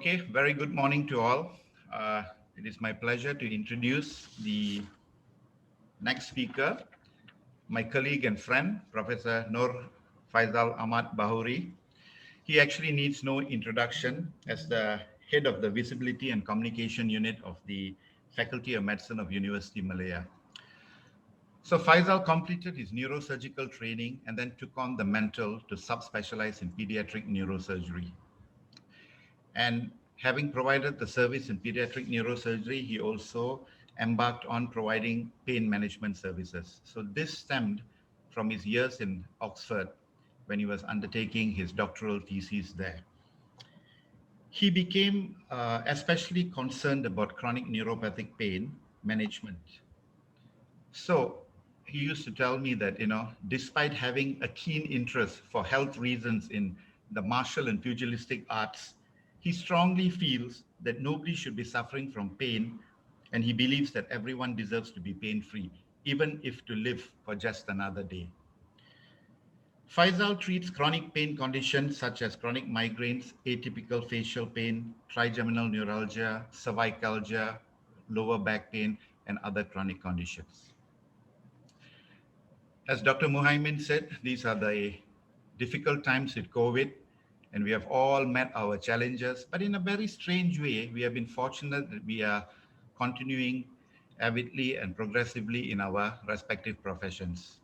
Okay, very good morning to all. It is my pleasure to introduce the next speaker, my colleague and friend, Professor Noor Faizal Ahmad Bahuri. He actually needs no introduction as the head of the Visibility and Communication Unit of the Faculty of Medicine of University Malaya. So Faisal completed his neurosurgical training and then took on the mantle to subspecialize in pediatric neurosurgery. And having provided the service in pediatric neurosurgery, he also embarked on providing pain management services. So this stemmed from his years in Oxford when he was undertaking his doctoral thesis there. He became especially concerned about chronic neuropathic pain management. So he used to tell me that, despite having a keen interest for health reasons in the martial and pugilistic arts, he strongly feels that nobody should be suffering from pain, and he believes that everyone deserves to be pain-free, even if to live for just another day. Faisal treats chronic pain conditions such as chronic migraines, atypical facial pain, trigeminal neuralgia, cervicalgia, lower back pain, and other chronic conditions. As Dr. Muhaimin said, these are the difficult times with COVID, and we have all met our challenges, but in a very strange way, we have been fortunate that we are continuing avidly and progressively in our respective professions,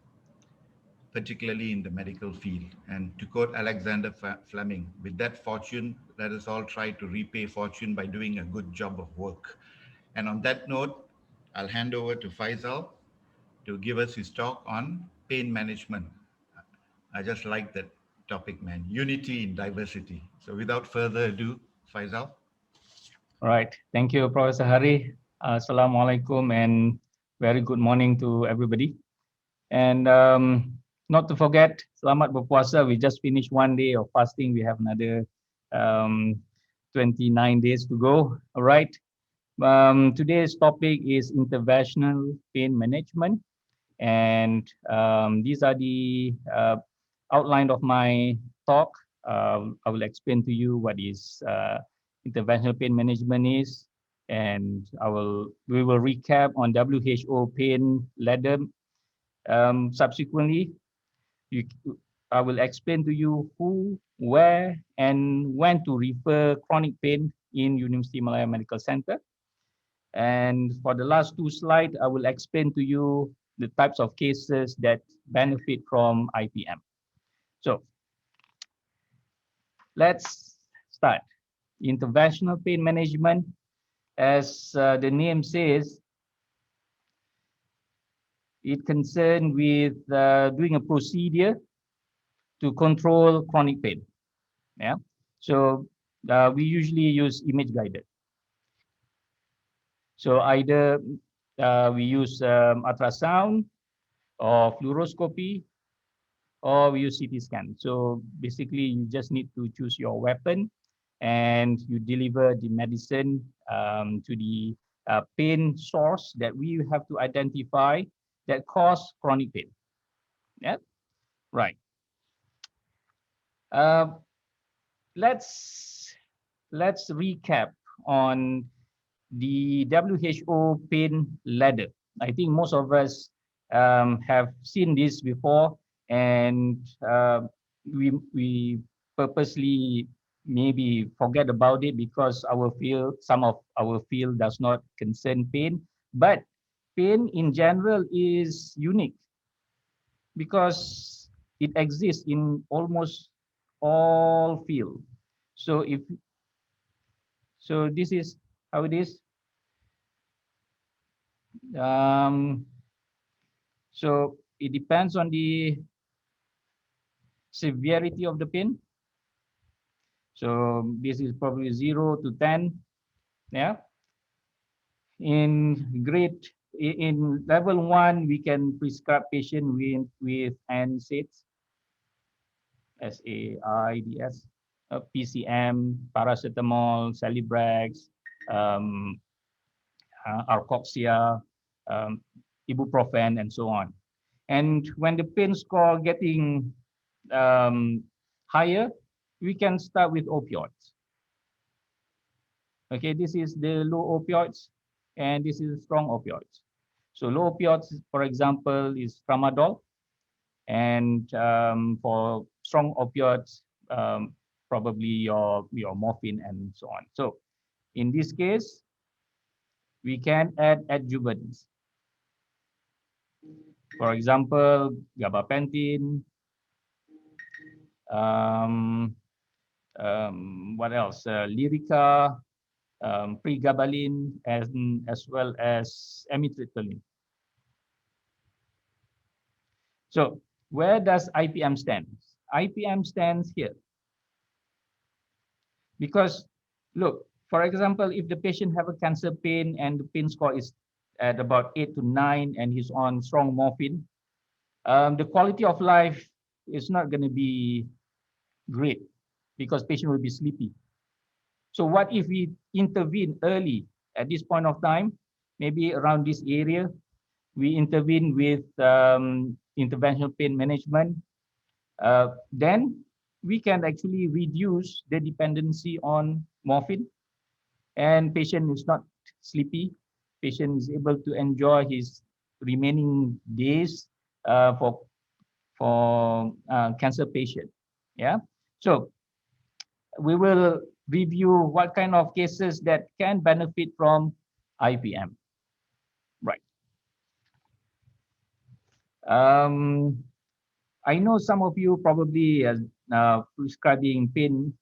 particularly in the medical field. And to quote Alexander Fleming, with that fortune, let us all try to repay fortune by doing a good job of work. And on that note, I'll hand over to Faisal to give us his talk on pain management. I just like that topic, man. Unity in diversity. So without further ado, Faisal. All right. Thank you, Professor Hari. Assalamualaikum and very good morning to everybody. And not to forget, Selamat Berpuasa. We just finished one day of fasting. We have another 29 days to go. All right. Today's topic is interventional pain management. And these are the outline of my talk. I will explain to you what is interventional pain management is, and we will recap on WHO pain ladder. Subsequently, I will explain to you who, where, and when to refer chronic pain in University Malaya Medical Center. And for the last two slides, I will explain to you the types of cases that benefit from IPM. So let's start. Interventional pain management, as the name says, it concerns with doing a procedure to control chronic pain. Yeah. So we usually use image guided. So either we use ultrasound or fluoroscopy, or we use CT scan. So basically, you just need to choose your weapon and you deliver the medicine to the pain source that we have to identify that cause chronic pain. Yeah, right. Let's recap on the WHO pain ladder. I think most of us have seen this before, and we purposely maybe forget about it because some of our field does not concern pain. But pain in general is unique because it exists in almost all fields. So this is how it is. So it depends on the severity of the pain. So this is probably 0 to 10. Yeah. In level 1, we can prescribe patient with NSAIDs, SAIDs, PCM, paracetamol, Celebrex, Arcoxia, ibuprofen, and so on. And when the pain score getting higher, we can start with opioids. Okay, this is the low opioids, and this is strong opioids. So low opioids, for example, is tramadol, and for strong opioids, probably your morphine and so on. So in this case, we can add adjuvants. For example, gabapentin, um, what else? Lyrica, pregabalin, as well as amitriptyline. So where does IPM stand? IPM stands here because, look, for example, if the patient have a cancer pain and the pain score is at about 8 to 9 and he's on strong morphine, the quality of life is not going to be great because patient will be sleepy. So what if we intervene early at this point of time, maybe around this area, we intervene with interventional pain management, then we can actually reduce the dependency on morphine, and patient is not sleepy. Patient is able to enjoy his remaining days for cancer patient. Yeah. So we will review what kind of cases that can benefit from IPM. Right. I know some of you probably prescribing pain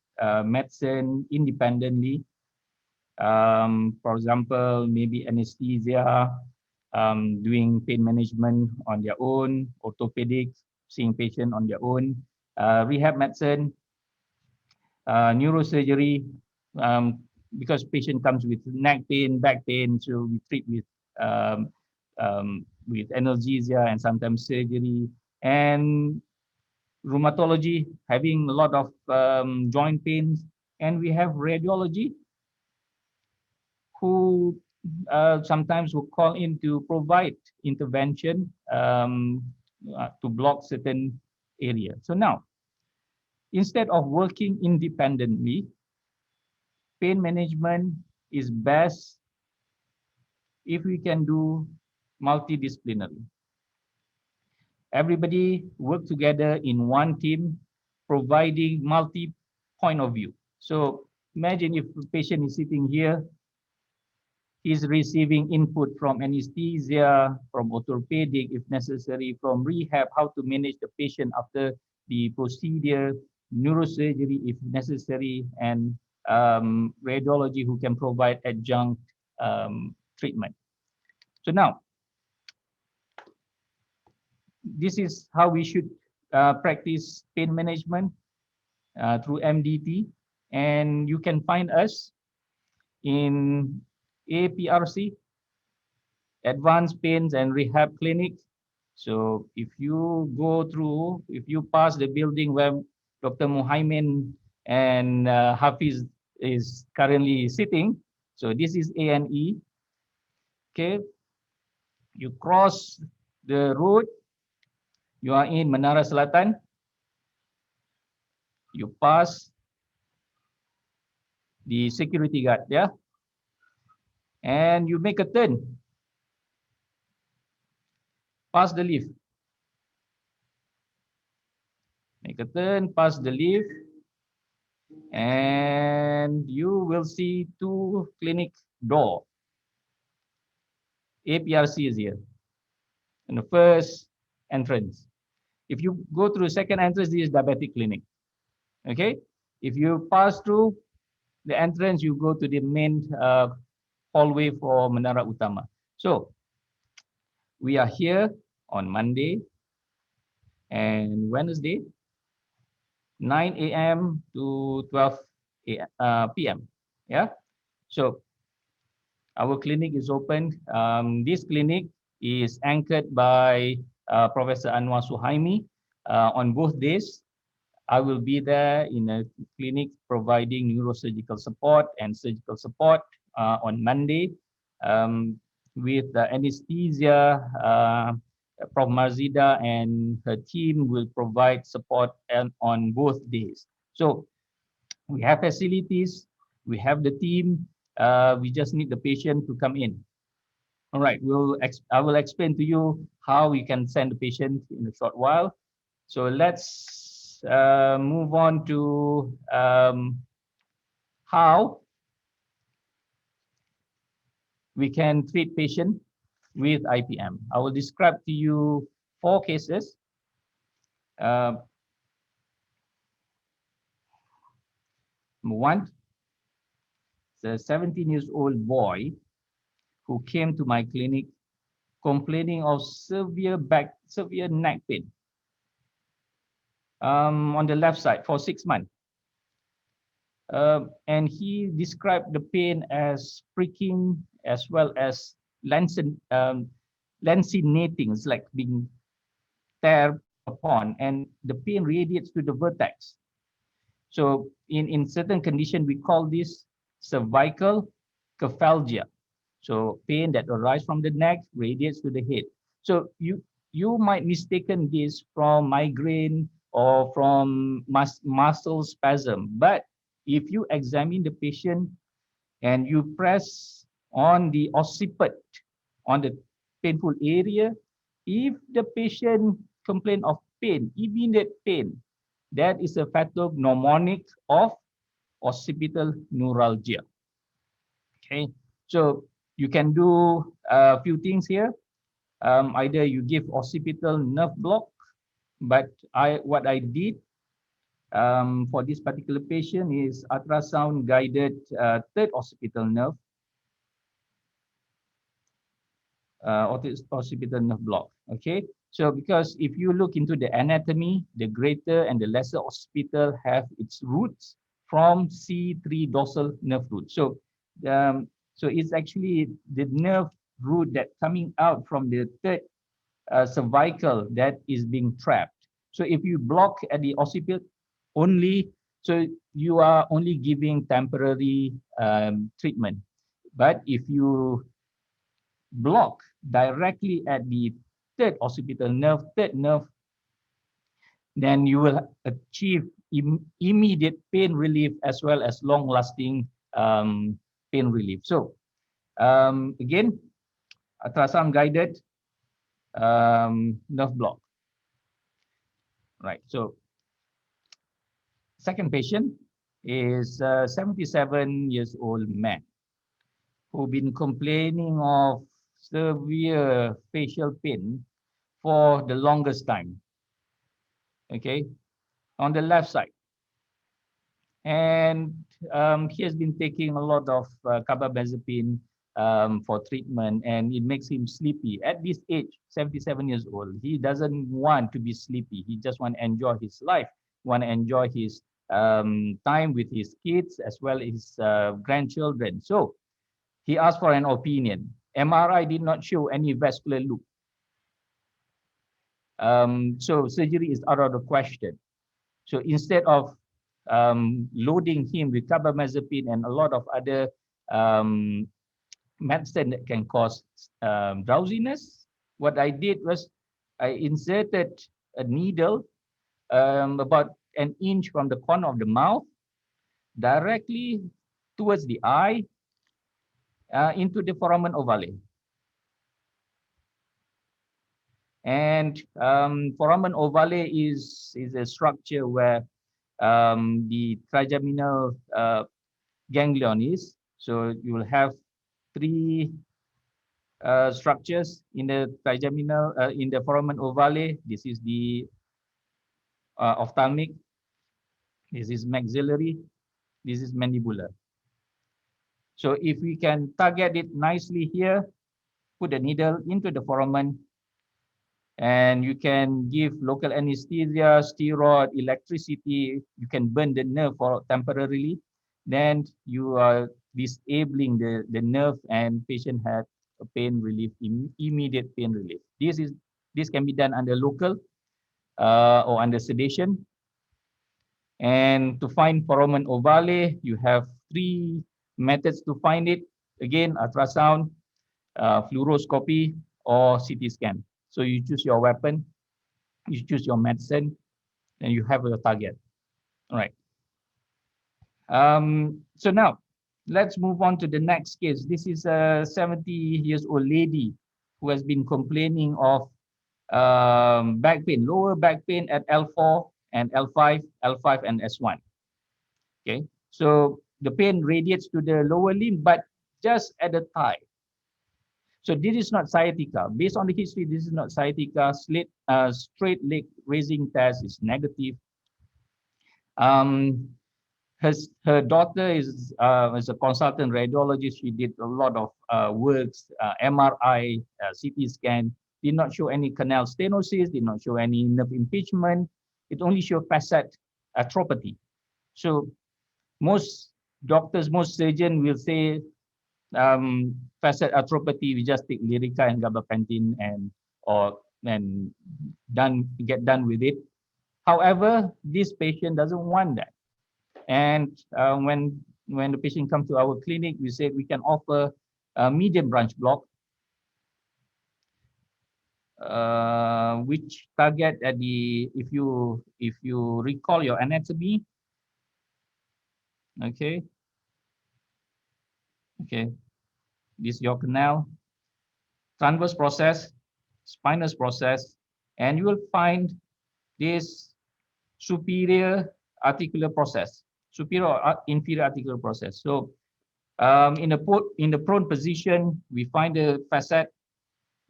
medicine independently. For example, maybe anesthesia, doing pain management on their own, orthopedics, seeing patient on their own, rehab medicine, neurosurgery, because patient comes with neck pain, back pain, so we treat um, with analgesia and sometimes surgery, and rheumatology, having a lot of joint pains, and we have radiology, who sometimes will call in to provide intervention to block certain area. So now, instead of working independently, pain management is best if we can do multidisciplinary. Everybody work together in one team, providing multi point of view. So imagine if the patient is sitting here, he's receiving input from anesthesia, from orthopedic if necessary, from rehab, how to manage the patient after the procedure, neurosurgery if necessary, and radiology who can provide adjunct treatment. So now, this is how we should practice pain management through MDT. And you can find us in APRC, Advanced Pains and Rehab Clinic. So if you go through, if you pass the building where Dr. Muhaimin and Hafiz is currently sitting, so this is A&E. Okay, you cross the road, you are in Menara Selatan, you pass the security guard, yeah, and you make a turn, pass the lift, make a turn, pass the lift, and you will see two clinic door. APRC is here in the first entrance. If you go through the second entrance, this is diabetic clinic. Okay, if you pass through the entrance, you go to the main hallway for Menara Utama. So we are here on Monday and Wednesday, 9 a.m. to 12 p.m. Yeah. So our clinic is open. This clinic is anchored by Professor Anwar Suhaimi on both days. I will be there in a clinic providing neurosurgical support and surgical support on Monday with anesthesia. Prof. Marzida and her team will provide support on both days. So we have facilities, we have the team, we just need the patient to come in. All right, I will explain to you how we can send the patient in a short while. So let's move on to how we can treat patient with IPM. I will describe to you 4 cases. One, the 17-year-old boy who came to my clinic complaining of severe neck pain on the left side for 6 months. And he described the pain as pricking as well as lancinating. It's like being tear upon, and the pain radiates to the vertex. So in certain condition, we call this cervical cophalgia. So pain that arises from the neck radiates to the head. So you might mistaken this from migraine or from muscle spasm. But if you examine the patient and you press on the occiput on the painful area, if the patient complain of pain, immediate pain, that is a pathognomonic of occipital neuralgia. Okay, so you can do a few things here. Either you give occipital nerve block, but what I did for this particular patient is ultrasound guided third occipital nerve, occipital nerve block. Okay, so because if you look into the anatomy, the greater and the lesser occipital have its roots from C3 dorsal nerve root. So it's actually the nerve root that coming out from the third cervical that is being trapped. So if you block at the occiput only, so you are only giving temporary treatment. But if you block directly at the third occipital nerve, third nerve, then you will achieve immediate pain relief as well as long-lasting pain relief. So again, ultrasound guided nerve block. Right. So second patient is a 77-year-old man who been complaining of severe facial pain for the longest time. Okay, on the left side. And he has been taking a lot of carbamazepine for treatment, and it makes him sleepy. At this age, 77 years old, he doesn't want to be sleepy. He just want to enjoy his life, want to enjoy his time with his kids as well as his grandchildren. So he asked for an opinion. MRI did not show any vascular loop. So surgery is out of the question. So instead of loading him with carbamazepine and a lot of other medicine that can cause drowsiness, what I did was I inserted a needle about an inch from the corner of the mouth directly towards the eye into the foramen ovale. And foramen ovale is a structure where the trigeminal ganglion is. So you will have 3 structures in the trigeminal, in the foramen ovale. This is the ophthalmic, this is maxillary, this is mandibular. So if we can target it nicely here, put the needle into the foramen, and you can give local anesthesia, steroid, electricity, you can burn the nerve for temporarily, then you are disabling the nerve and patient had a pain relief, immediate pain relief. This can be done under local or under sedation. And to find foramen ovale, you have 3 methods to find it. Again, ultrasound, fluoroscopy, or CT scan. So you choose your weapon, you choose your medicine, and you have your target. All right. So now Let's move on to the next case. This is a 70 years old lady who has been complaining of back pain, lower back pain at L4 and L5, L5 and S1. Okay, so the pain radiates to the lower limb, but just at the thigh. So this is not sciatica. Based on the history, this is not sciatica. Straight leg raising test is negative. Um, her daughter is a consultant radiologist. She did a lot of works, MRI, CT scan. Did not show any canal stenosis. Did not show any nerve impingement. It only showed facet arthropathy. So most doctors, most surgeons will say facet arthropathy. We just take Lyrica and gabapentin and get done with it. However, this patient doesn't want that. And when the patient comes to our clinic, we said we can offer a medium branch block, which target at the if you recall your anatomy, okay, this is your canal, transverse process, spinous process, and you will find this superior articular process, superior or inferior articular process. So in the prone position, we find the facet.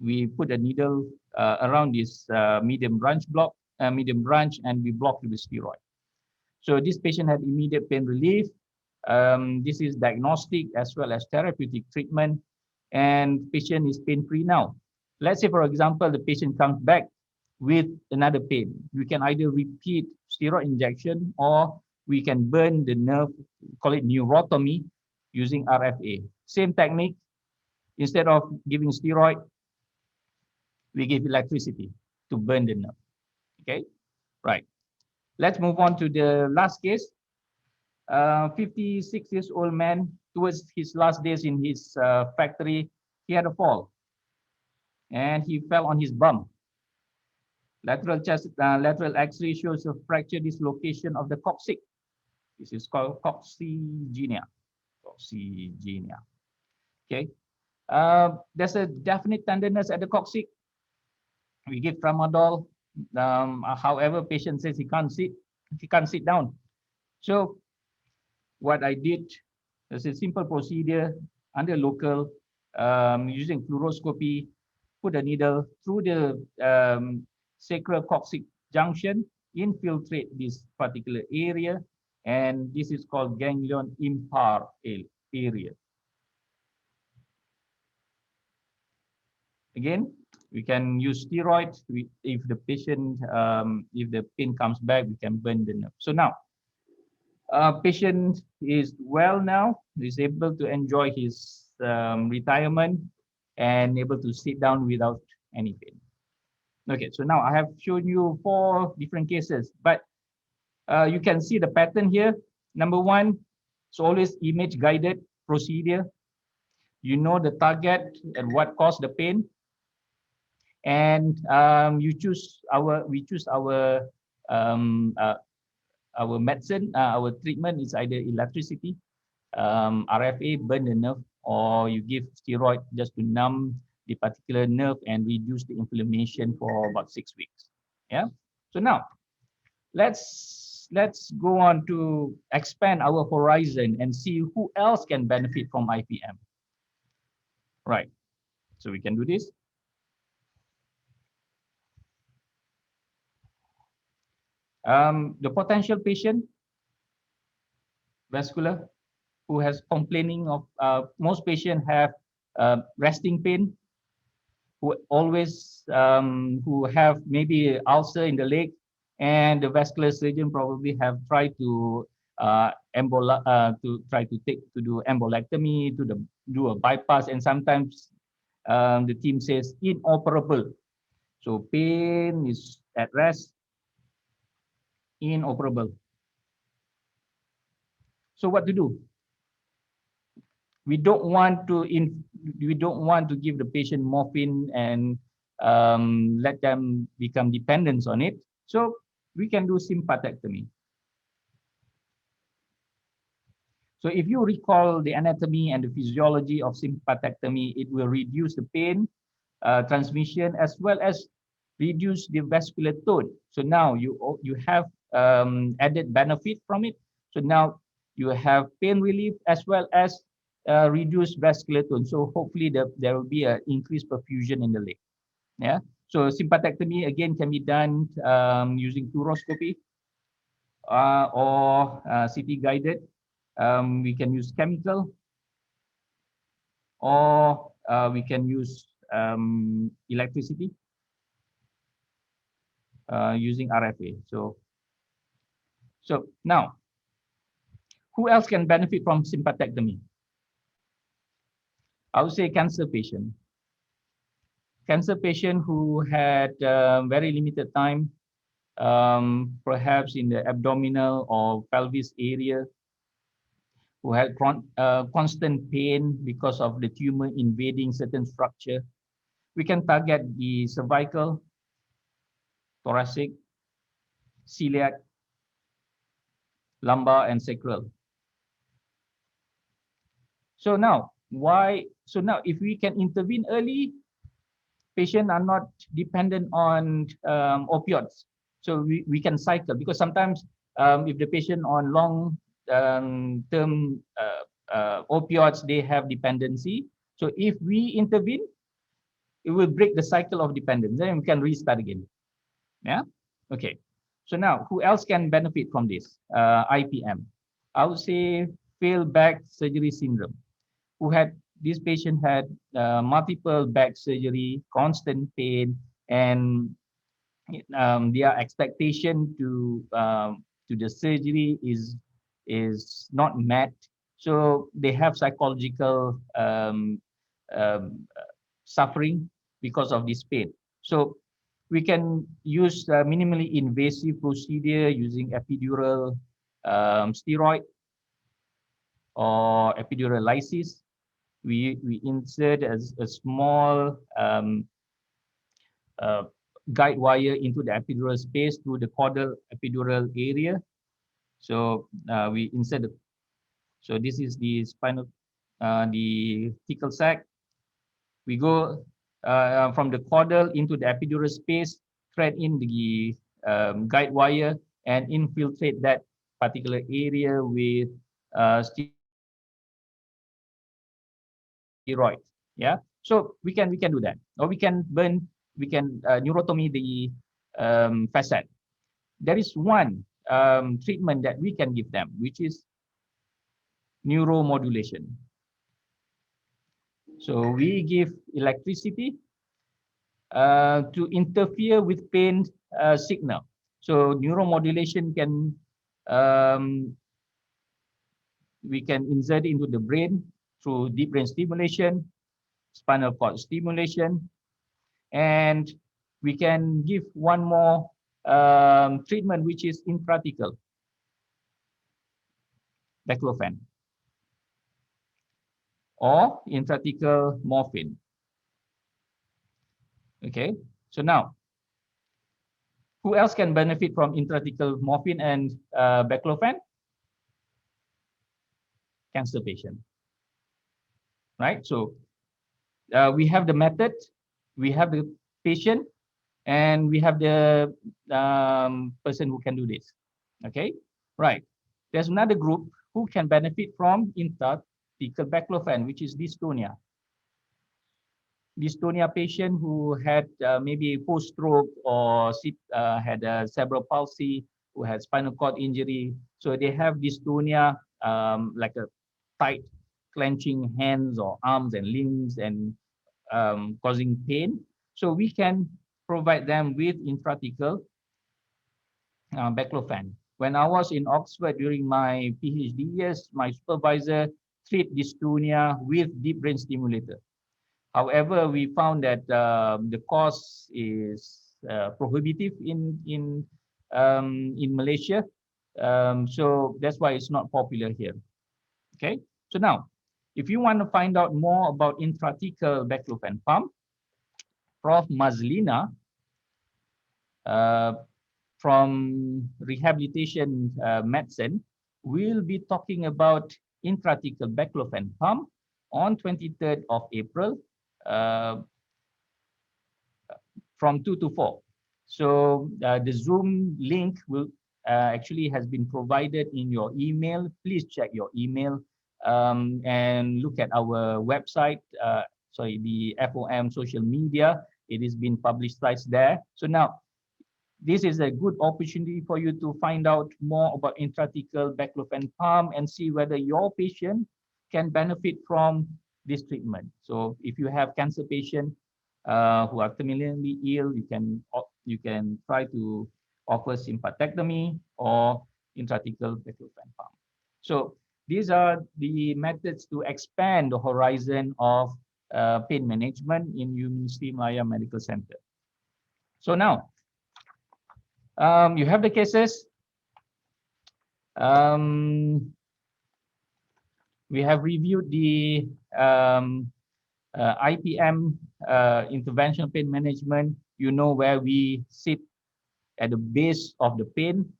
We put a needle around this medium branch, and we block it with steroid. So this patient had immediate pain relief. This is diagnostic as well as therapeutic treatment, and patient is pain-free now. Let's say, for example, the patient comes back with another pain. We can either repeat steroid injection or we can burn the nerve, call it neurotomy, using RFA. Same technique. Instead of giving steroid, we give electricity to burn the nerve. Okay, right. Let's move on to the last case. 56 years old man, towards his last days in his factory, he had a fall and he fell on his bum. Lateral X-ray shows a fracture dislocation of the coccyx. This is called coccygenia. Okay. There's a definite tenderness at the coccyx. We give tramadol. However, patient says he can't sit down. So what I did is a simple procedure under local, using fluoroscopy, put a needle through the sacral coccyx junction, infiltrate this particular area, and this is called ganglion impar area. Again, we can use steroids. If the patient, if the pain comes back, we can burn the nerve. So now, patient is well now. He's able to enjoy his retirement and able to sit down without any pain. Okay, so now I have shown you 4 different cases, but you can see the pattern here. Number 1, it's always image guided procedure. You know the target and what caused the pain, and we choose our medicine, our treatment is either electricity, RFA, burn the nerve, or you give steroid just to numb the particular nerve and reduce the inflammation for about 6 weeks. Yeah. So now let's go on to expand our horizon and see who else can benefit from IPM. Right. So we can do this. The potential patient, vascular, who has complaining of, most patients have resting pain, who always, who have maybe ulcer in the leg, and the vascular surgeon probably have tried to do embolectomy, do a bypass, and sometimes the team says inoperable. So pain is at rest, inoperable. So what to do? We don't want to give the patient morphine and let them become dependent on it. So we can do sympathectomy. So if you recall the anatomy and the physiology of sympathectomy, it will reduce the pain transmission as well as reduce the vascular tone. So now you have added benefit from it. So now you have pain relief as well as reduced vascular tone. So hopefully there will be an increased perfusion in the leg. Yeah. So sympathectomy again can be done using fluoroscopy or CT guided. We can use chemical, or we can use electricity using RFA. So now, who else can benefit from sympathectomy? I would say cancer patient. Cancer patient who had very limited time, perhaps in the abdominal or pelvis area, who had constant pain because of the tumor invading certain structure. We can target the cervical, thoracic, celiac, lumbar, and sacral. So now, why? So now, if we can intervene early, patients are not dependent on opioids. So we can cycle, because sometimes if the patient on long term opioids, they have dependency. So if we intervene, it will break the cycle of dependence. Then we can restart again. Yeah. Okay. So now, who else can benefit from this? IPM. I would say failed back surgery syndrome. This patient had multiple back surgery, constant pain, and their expectation to the surgery is not met. So they have psychological suffering because of this pain. So we can use minimally invasive procedure using epidural steroid or epidural lysis. We insert a small guide wire into the epidural space through the caudal epidural area. So we insert so this is the spinal, the thecal sac. We go from the caudal into the epidural space, thread in the guide wire, and infiltrate that particular area with steroid. Yeah. So we can do that, or we can neurotomy the facet. There is one treatment that we can give them, which is neuromodulation. So we give electricity to interfere with pain signal. So neuromodulation can we can insert into the brain through deep brain stimulation, spinal cord stimulation, and we can give one more treatment, which is intrathecal, baclofen, or intrathecal morphine. Okay, so now, who else can benefit from intrathecal morphine and baclofen? Cancer patient, right? So we have the method, we have the patient, and we have the person who can do this. Okay, right. There's another group who can benefit from intrathecal baclofen, which is dystonia. Dystonia patient who had maybe post-stroke or had a cerebral palsy, who had spinal cord injury. So they have dystonia, like a tight clenching hands or arms and limbs, and causing pain. So we can provide them with intrathecal baclofen. When I was in Oxford during my PhD years, my supervisor treated dystonia with deep brain stimulator. However, we found that the cost is prohibitive in Malaysia, so that's why it's not popular here. Okay, so now, if you want to find out more about intrathecal baclofen pump, Prof. Mazlina from rehabilitation medicine will be talking about intrathecal baclofen pump on 23rd of April from 2 to 4. So the Zoom link will actually has been provided in your email. Please check your email and look at our website, the FOM social media. It is been publicized there. So now, this is a good opportunity for you to find out more about intrathecal baclofen pump and see whether your patient can benefit from this treatment. So if you have cancer patient who are terminally ill, you can try to offer sympathectomy or intrathecal baclofen pump. So these are the methods to expand the horizon of pain management in University Malaya Medical Center. So now, you have the cases. We have reviewed the IPM, interventional pain management. You know where we sit at the base of the pain.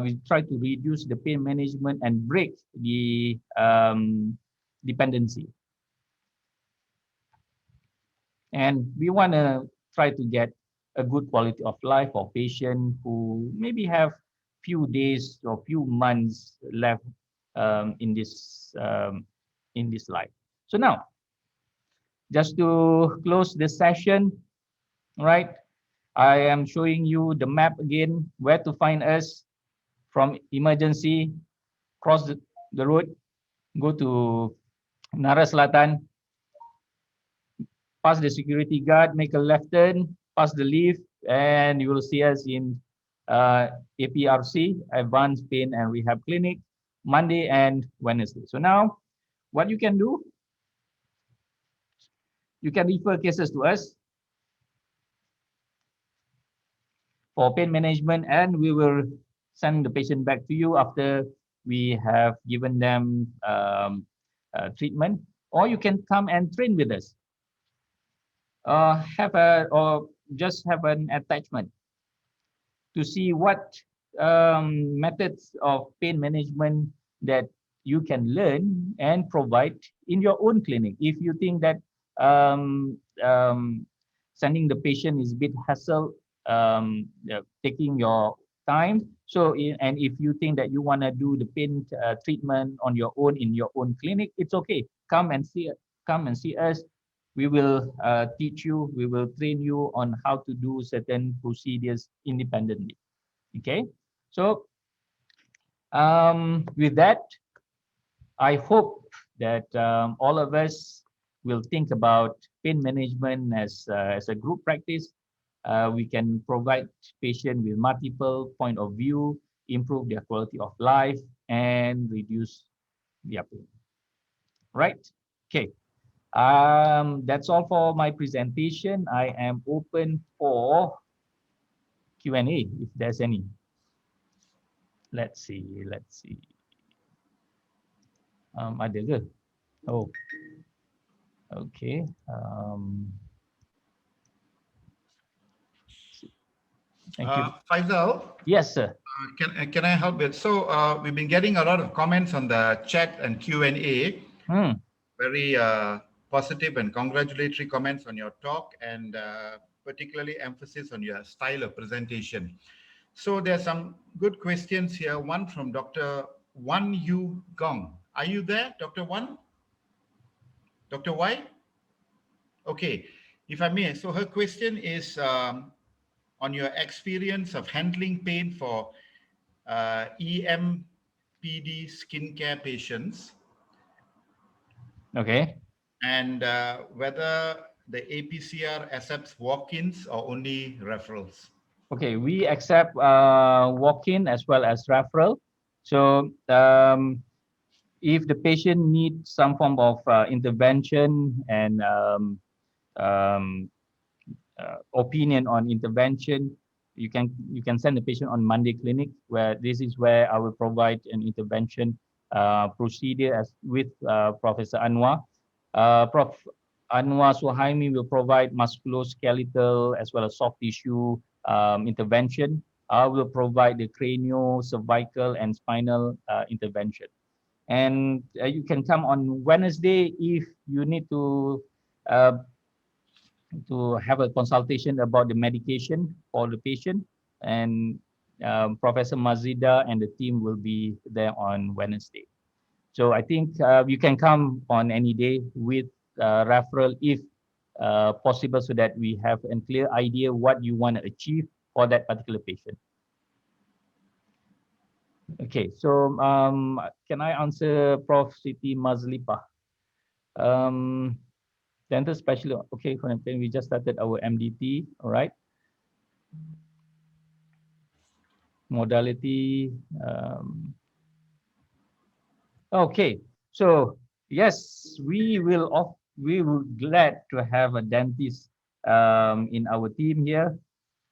We try to reduce the pain management and break the dependency. And we want to try to get a good quality of life for patients who maybe have few days or few months left in this life. So now, just to close this session, right? I am showing you the map again, where to find us from emergency, cross the road, go to Nara Selatan, pass the security guard, make a left turn, pass the lift, and you will see us in APRC, Advanced Pain and Rehab Clinic, Monday and Wednesday. So now, what you can do, you can refer cases to us for pain management, and we will send the patient back to you after we have given them treatment, or you can come and train with us. Just have an attachment to see what methods of pain management that you can learn and provide in your own clinic. If you think that sending the patient is a bit hassle, taking your time. So, and if you think that you want to do the pain treatment on your own in your own clinic, it's okay. Come and see us. We will teach you. We will train you on how to do certain procedures independently. Okay. So, with that, I hope that all of us will think about pain management as a group practice. We can provide patients with multiple point of view, improve their quality of life, and reduce their pain. Right? Okay. That's all for my presentation. I am open for Q&A if there's any. Let's see. Ada ke? Oh. Okay. Thank you. Faisal? Yes, sir. Can I help with? So we've been getting a lot of comments on the chat and Q&A. Very positive and congratulatory comments on your talk, and particularly emphasis on your style of presentation. So there are some good questions here. One from Dr. Wan Yu Gong. Are you there, Dr. Wan? Dr. Y? Okay, if I may. So her question is on your experience of handling pain for EMPD skincare patients. Okay. And whether the APCR accepts walk-ins or only referrals. Okay, we accept walk-in as well as referral. So if the patient needs some form of intervention and opinion on intervention, you can send the patient on Monday clinic, where this is where I will provide an intervention procedure as with Professor Anwar. Prof. Anwar Suhaimi will provide musculoskeletal as well as soft tissue intervention. I will provide the cranial, cervical, and spinal intervention. And you can come on Wednesday if you need uh, to have a consultation about the medication for the patient. And Professor Mazida and the team will be there on Wednesday. So I think you can come on any day with referral if possible, so that we have a clear idea what you want to achieve for that particular patient. Okay, so can I answer Prof. Siti Mazlipa? Um, dental specialist. Okay, we just started our MDT. All right. Modality. Okay, so yes, we will glad to have a dentist in our team here.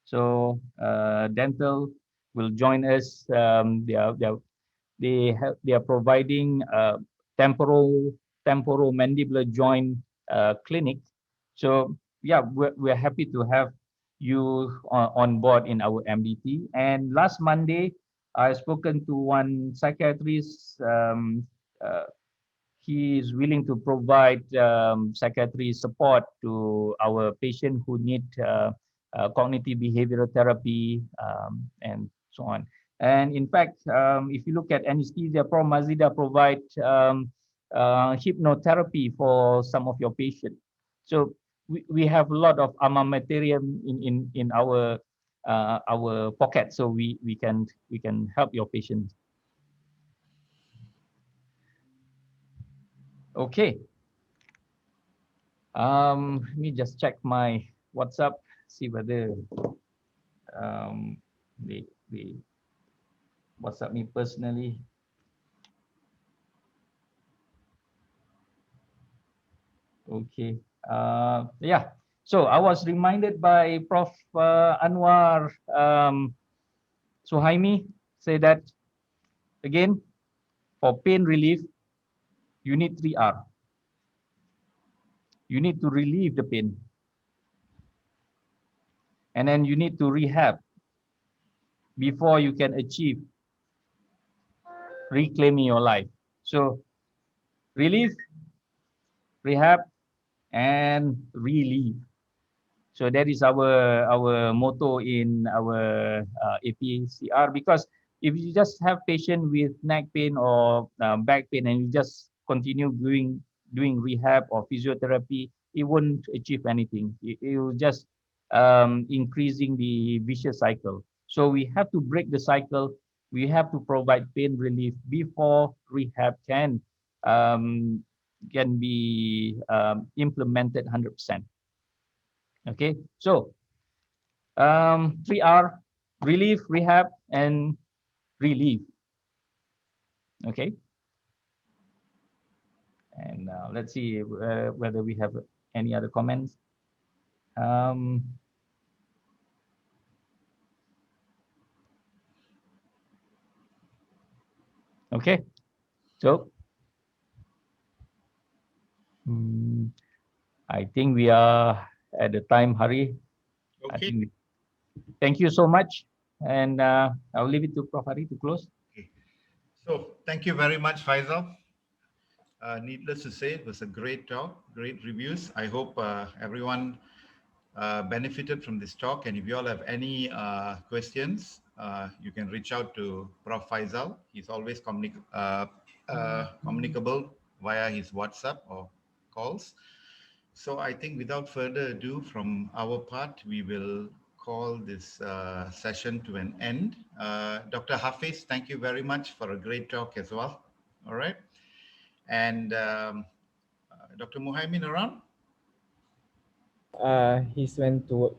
So dental will join us. They are providing temporomandibular joint clinic. So yeah, we're happy to have you on board in our MDT. And last Monday, I've spoken to one psychiatrist. Uh, he is willing to provide psychiatry support to our patient who need cognitive behavioral therapy and so on. And in fact, if you look at anesthesia, Prof. Mazida provide hypnotherapy for some of your patients. So we have a lot of armamentarium in our pocket, so we can help your patients. Okay. Let me just check my WhatsApp, see whether they WhatsApp me personally. Okay. Yeah. So I was reminded by Prof. Anwar Suhaimi, say that again, for pain relief, you need 3R. You need to relieve the pain. And then you need to rehab before you can achieve reclaiming your life. So relief, rehab, and relieve. So that is our motto in our APCR, because if you just have patient with neck pain or back pain and you just continue doing rehab or physiotherapy, it won't achieve anything. It will just increasing the vicious cycle. So we have to break the cycle. We have to provide pain relief before rehab can be implemented 100%. Okay, so 3R, relief, rehab, and relief. Okay, and let's see whether we have any other comments. Okay, so I think we are at the time, Hari. Okay. I think thank you so much, and I'll leave it to Prof. Hari to close. Okay. So thank you very much, Faisal. Needless to say, it was a great talk, great reviews. I hope everyone benefited from this talk. And if you all have any questions, you can reach out to Prof. Faisal. He's always communicable via his WhatsApp or calls. So I think without further ado from our part, we will call this session to an end. Dr. Hafiz, thank you very much for a great talk as well. All right. And Dr. Muhaimin around? He's went to work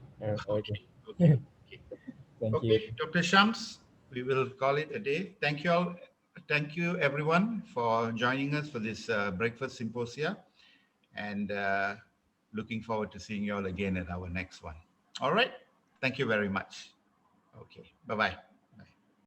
already. Okay. Thank Okay, you. Dr. Shams, we will call it a day. Thank you all. Thank you everyone for joining us for this breakfast symposia, and looking forward to seeing you all again at our next one. All right. Thank you very much. Okay. Bye-bye.